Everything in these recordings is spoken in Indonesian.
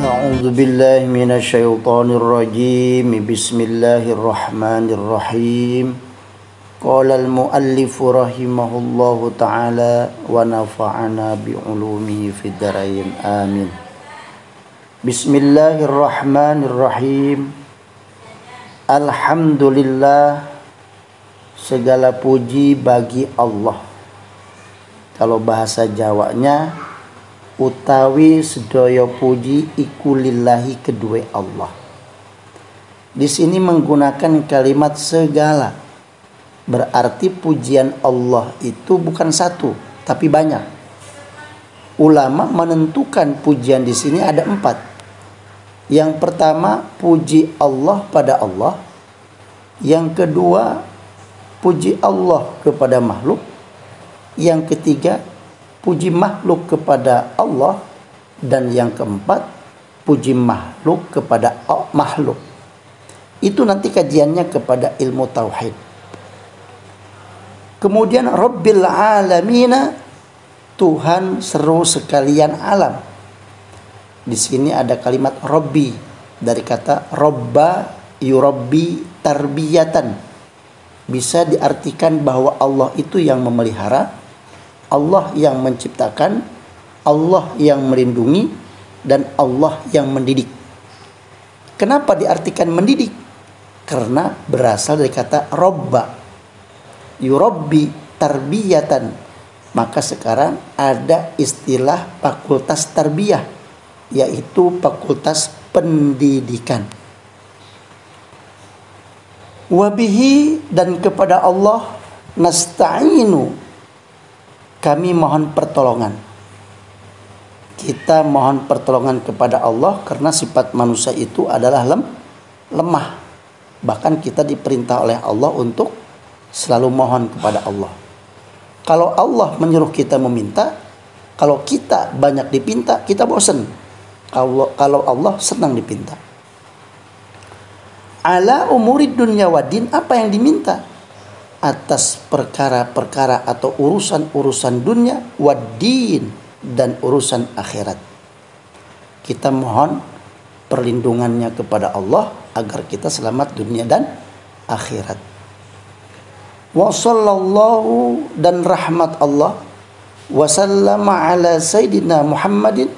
أعوذ بالله من الشيطان الرجيم بسم الله الرحمن الرحيم قال المؤلف رحمه الله تعالى ونفعنا بعلومه في الدارين آمين. بسم الله الرحمن الرحيم. Alhamdulillah, segala puji bagi Allah. Kalau bahasa Jawanya, utawi sedaya puji iku lillahi kedua Allah. Di sini menggunakan kalimat segala. Berarti pujian Allah itu bukan satu, tapi banyak. Ulama menentukan pujian di sini ada 4. Yang pertama, puji Allah pada Allah. Yang kedua, puji Allah kepada makhluk. Yang ketiga, puji makhluk kepada Allah. Dan yang keempat, puji makhluk kepada makhluk. Itu nanti kajiannya kepada ilmu tauhid. Kemudian Rabbil Alamina, Tuhan seru sekalian alam. Di sini ada kalimat Rabbi dari kata Robba yurabbi tarbiyatan. Bisa diartikan bahwa Allah itu yang memelihara, Allah yang menciptakan, Allah yang melindungi, dan Allah yang mendidik. Kenapa diartikan mendidik? Karena berasal dari kata Robba yurabbi tarbiyatan. Maka sekarang ada istilah fakultas tarbiyah, yaitu fakultas pendidikan. Wabihi, dan kepada Allah, nasta'inu, kami mohon pertolongan. Kita mohon pertolongan kepada Allah karena sifat manusia itu adalah lemah. Bahkan kita diperintah oleh Allah untuk selalu mohon kepada Allah. Kalau Allah menyuruh kita meminta, kalau kita banyak dipinta, kita bosan. Kalau Allah senang dipinta. Ala umurid dunya wadin, apa yang diminta? Atas perkara-perkara atau urusan-urusan dunia, wadin, dan urusan akhirat. Kita mohon perlindungannya kepada Allah agar kita selamat dunia dan akhirat. Wa sallallahu, dan rahmat Allah, wa sallama ala sayyidina Muhammadin,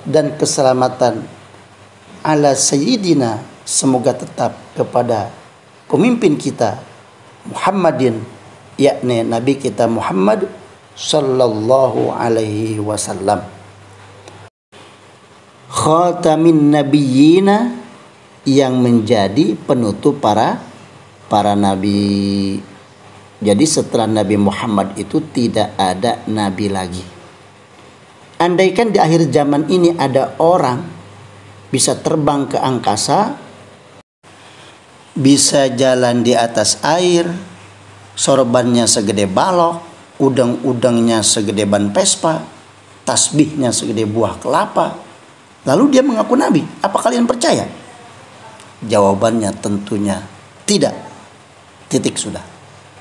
dan keselamatan ala sayyidina, semoga tetap kepada pemimpin kita Muhammadin, yakni Nabi kita Muhammad sallallahu alaihi wasallam, khatamin nabiyyina, yang menjadi penutup para nabi. Jadi setelah Nabi Muhammad itu tidak ada nabi lagi. Andaikan di akhir zaman ini ada orang bisa terbang ke angkasa, bisa jalan di atas air, sorbannya segede balok, udang-udangnya segede ban Vespa, tasbihnya segede buah kelapa, lalu dia mengaku nabi, apa kalian percaya? Jawabannya tentunya tidak. Titik sudah.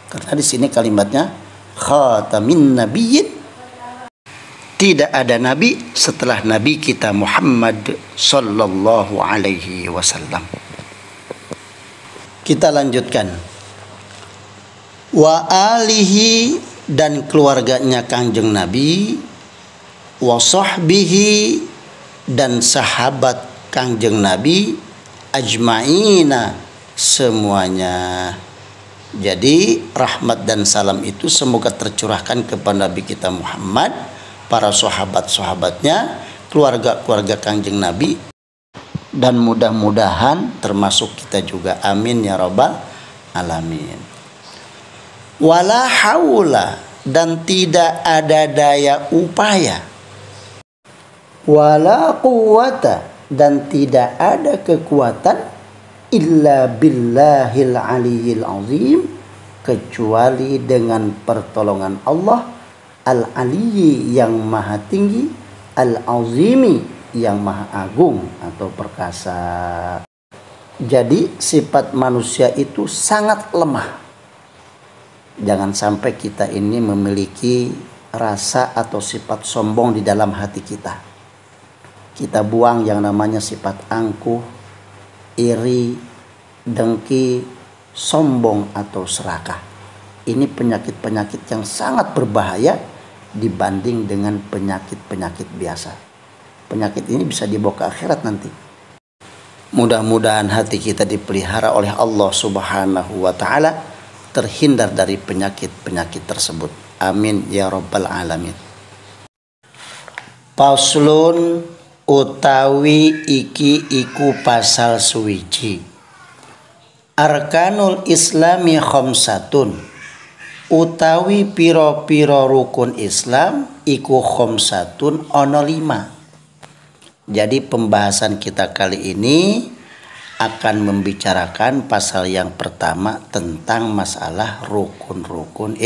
Karena di sini kalimatnya khatamin nabiyyin. Tidak ada nabi setelah nabi kita Muhammad sallallahu alaihi wasallam. Kita lanjutkan. Wa alihi, dan keluarganya Kangjeng Nabi, wa sahbihi, dan sahabat Kangjeng Nabi, ajma'ina, semuanya. Jadi rahmat dan salam itu semoga tercurahkan kepada Nabi kita Muhammad, para sahabat-sahabatnya, keluarga-keluarga Kangjeng Nabi, dan mudah-mudahan termasuk kita juga. Amin ya rabbal alamin. Wala haula, dan tidak ada daya upaya. Wala quwwata, dan tidak ada kekuatan, illa billahil aliyyil azim, kecuali dengan pertolongan Allah Al-Aliyyi, yang maha tinggi, Al-Azimi, yang maha agung atau perkasa. Jadi sifat manusia itu sangat lemah. Jangan sampai kita ini memiliki rasa atau sifat sombong di dalam hati kita. Kita buang yang namanya sifat angkuh, iri, dengki, sombong atau serakah. Ini penyakit-penyakit yang sangat berbahaya dibanding dengan penyakit-penyakit biasa. Penyakit ini bisa dibawa ke akhirat nanti. Mudah-mudahan hati kita dipelihara oleh Allah Subhanahu wa taala, terhindar dari penyakit-penyakit tersebut. Amin ya rabbal alamin. Paslun utawi iki iku pasal suwiji. Arkanul Islami khamsatun, utawi piro-piro rukun Islam iku khamsatun ono 5. Jadi pembahasan kita kali ini akan membicarakan pasal yang pertama tentang masalah rukun-rukun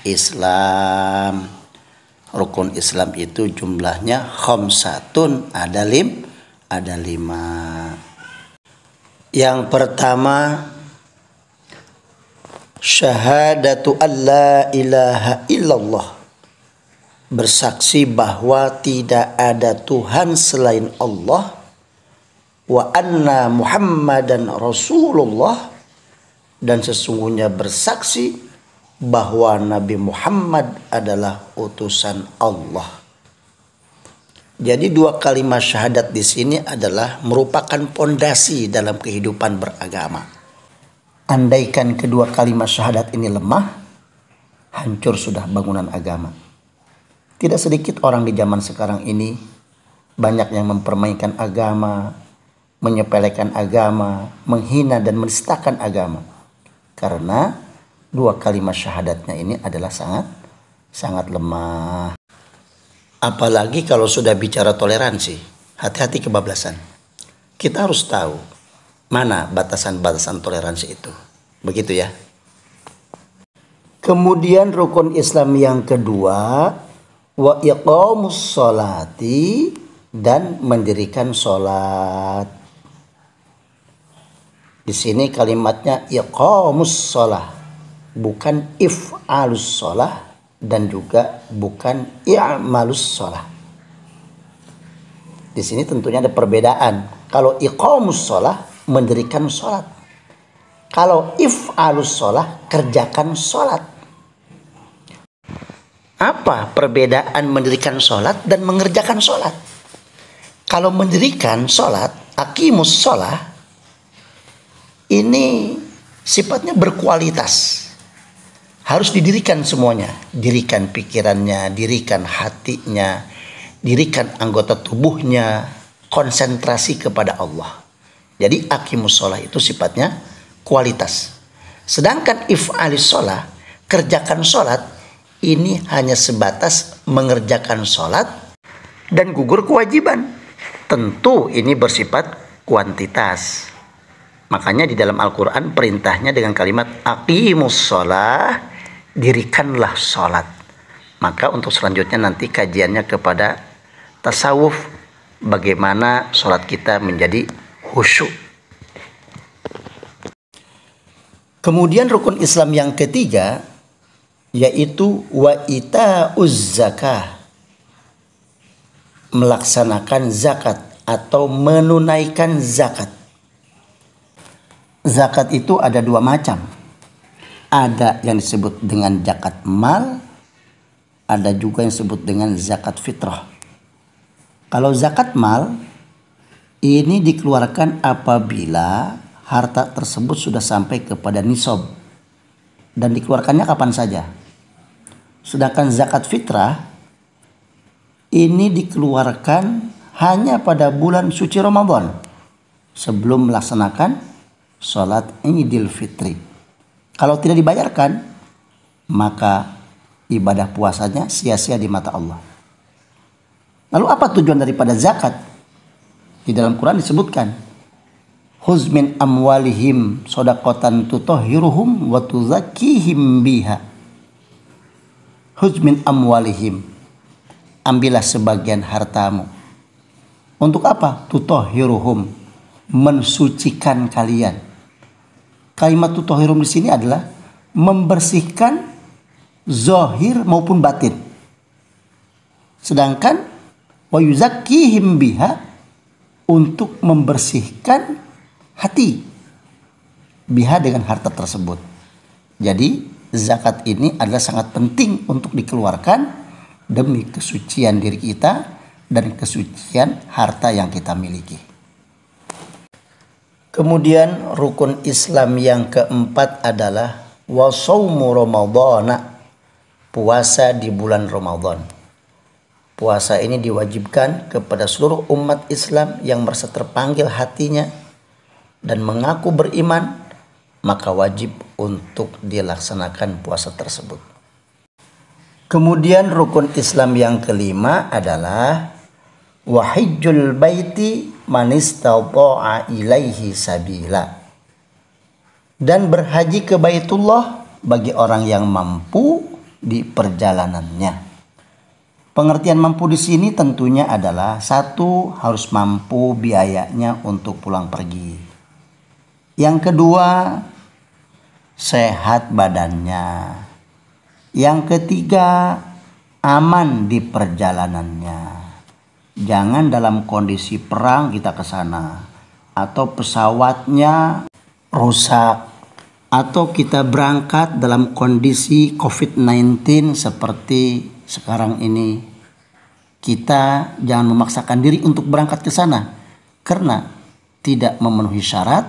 Islam. Rukun Islam itu jumlahnya khamsatun, ada 5. Yang pertama, syahadatu alla ilaha illallah, bersaksi bahwa tidak ada Tuhan selain Allah, wa anna Muhammadan Rasulullah, dan sesungguhnya bersaksi bahwa Nabi Muhammad adalah utusan Allah. Jadi 2 kalimat syahadat di sini adalah merupakan pondasi dalam kehidupan beragama. Andaikan kedua kalimat syahadat ini lemah, hancur sudah bangunan agama. Tidak sedikit orang di zaman sekarang ini banyak yang mempermainkan agama, menyepelekan agama, menghina dan menistakan agama. Karena 2 kalimat syahadatnya ini adalah sangat lemah. Apalagi kalau sudah bicara toleransi, hati-hati kebablasan. Kita harus tahu mana batasan-batasan toleransi itu. Begitu ya. Kemudian rukun Islam yang kedua, wa iqamus sholati, dan mendirikan sholat. Di sini kalimatnya iqamus sholah, bukan if'alus sholah, dan juga bukan i'malus sholah. Di sini tentunya ada perbedaan. Kalau iqamus sholah, mendirikan sholat. Kalau if'alus sholah, kerjakan sholat. Apa perbedaan mendirikan sholat dan mengerjakan sholat? Kalau mendirikan sholat, aqimus sholah, ini sifatnya berkualitas. Harus didirikan semuanya. Dirikan pikirannya, dirikan hatinya, dirikan anggota tubuhnya, konsentrasi kepada Allah. Jadi aqimus sholah itu sifatnya kualitas. Sedangkan if'alis sholah, kerjakan sholat, ini hanya sebatas mengerjakan sholat dan gugur kewajiban. Tentu ini bersifat kuantitas. Makanya di dalam Al-Quran perintahnya dengan kalimat aqimus sholah, dirikanlah sholat. Maka untuk selanjutnya nanti kajiannya kepada tasawuf, bagaimana sholat kita menjadi khusyuk. Kemudian rukun Islam yang ketiga, yaitu wa ita'uz zakah, melaksanakan zakat atau menunaikan zakat. Zakat itu ada 2 macam. Ada yang disebut dengan zakat mal, ada juga yang disebut dengan zakat fitrah. Kalau zakat mal, ini dikeluarkan apabila harta tersebut sudah sampai kepada nisab, dan dikeluarkannya kapan saja. Sedangkan zakat fitrah, ini dikeluarkan hanya pada bulan suci Ramadan, sebelum melaksanakan sholat Idul Fitri. Kalau tidak dibayarkan, maka ibadah puasanya sia-sia di mata Allah. Lalu apa tujuan daripada zakat? Di dalam Quran disebutkan, khuz min amwalihim shadaqatan tutahhiruhum wa tuzakkihim biha. Khuz min amwalihim, ambillah sebagian hartamu. Untuk apa? Tutahhiruhum, mensucikan kalian. Kalimat tutahhirum di sini adalah membersihkan zahir maupun batin. Sedangkan wa yuzakkihim biha, untuk membersihkan hati biha, dengan harta tersebut. Jadi zakat ini adalah sangat penting untuk dikeluarkan demi kesucian diri kita dan kesucian harta yang kita miliki. Kemudian rukun Islam yang keempat adalah wasaumu Ramadhana, puasa di bulan Ramadan. Puasa ini diwajibkan kepada seluruh umat Islam yang merasa terpanggil hatinya dan mengaku beriman, maka wajib untuk dilaksanakan puasa tersebut. Kemudian rukun Islam yang kelima adalah wahijjul baiti man istata'a ilaihi sabila, dan berhaji ke Baitullah bagi orang yang mampu di perjalanannya. Pengertian mampu di sini tentunya adalah, satu, harus mampu biayanya untuk pulang pergi. Yang kedua, sehat badannya. Yang ketiga, aman di perjalanannya. Jangan dalam kondisi perang kita ke sana, atau pesawatnya rusak, atau kita berangkat dalam kondisi COVID-19 seperti sekarang ini. Kita jangan memaksakan diri untuk berangkat ke sana karena tidak memenuhi syarat,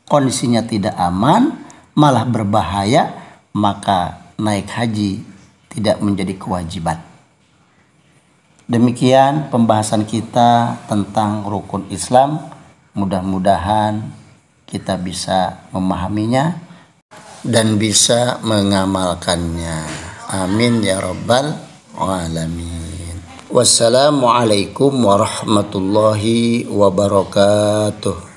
kondisinya tidak aman, malah berbahaya, maka naik haji tidak menjadi kewajiban. Demikian pembahasan kita tentang rukun Islam. Mudah-mudahan kita bisa memahaminya dan bisa mengamalkannya. Amin ya rabbal alamin. Wassalamualaikum warahmatullahi wabarakatuh.